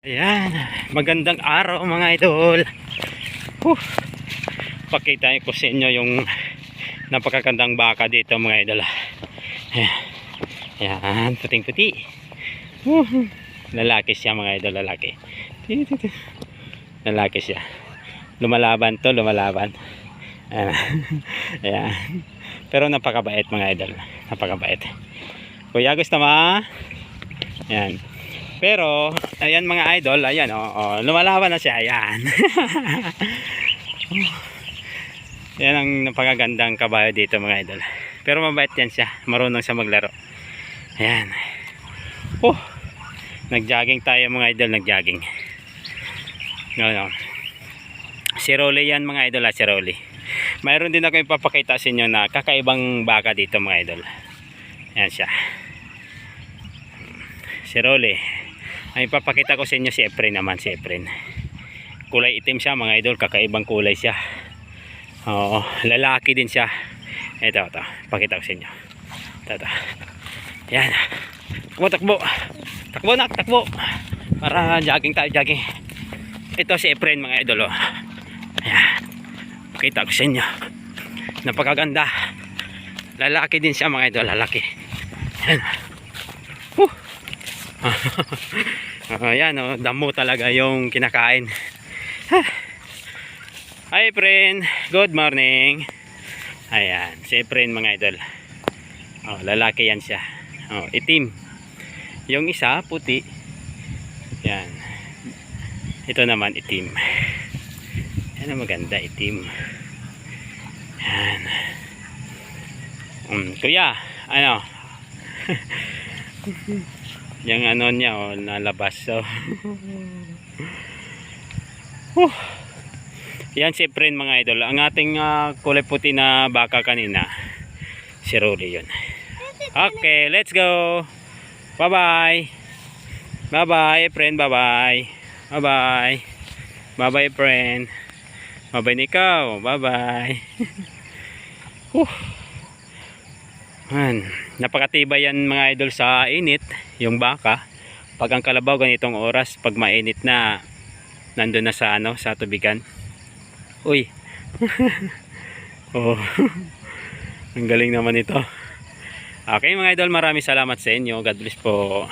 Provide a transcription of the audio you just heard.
Ayan, magandang araw mga idol. Pakita ko sa inyo yung napakagandang baka dito mga idol. Ayan, puting puti. Lalaki siya mga idol, lalaki. Lalaki siya. Lumalaban to, lumalaban. Ayan. Pero napakabait mga idol, napakabait. Kuya, gusto mo? Ayan. Pero, ayan mga idol, ayan lumalaban na siya, ayan. Yan ang napakagandang kabayo dito mga idol. Pero mabait yan siya, marunong siya maglaro. Ayan. Nag-jogging tayo mga idol, nag-jogging. No. Si Rolly yan mga idol, si Rolly. Mayroon din ako ipapakita sa inyo na kakaibang baka dito mga idol. Ayan siya. Si Rolly. Ay ipapakita ko sa inyo si Efren naman, si Efren. Kulay itim siya mga idol, kakaibang kulay siya. Oo, lalaki din siya. Ito, pakita ko sa inyo. Ito. Yan. Takbo. Takbo nak, takbo. Para jogging tayo, jogging. Ito si Efren mga idol. Ayan. Pakita ko sa inyo. Napakaganda. Lalaki din siya mga idol, lalaki. Yan. Ayan damo talaga yung kinakain. Hi friend, good morning. Ayan, si friend mga idol. Lalaki yan siya. Itim. Yung isa puti. Yan. Ito naman itim. Yan ang maganda, itim. Yan. Kuya, ano? Yung ano niya nalabas. So yan si friend mga idol. Ang ating kulay puti na baka kanina, si Rolly yun. Okay, let's go. Bye bye. Bye bye friend, bye bye. Bye bye. Bye bye friend. Bye bye Nikaw. Bye bye. Napakatibay yan mga idol sa init. Yung baka pag ang kalabaw ganitong oras, pag mainit na, nandun na sa sa tubigan. Uy. Ang galing naman ito. Okay mga idol, maraming salamat sa inyo. God bless po.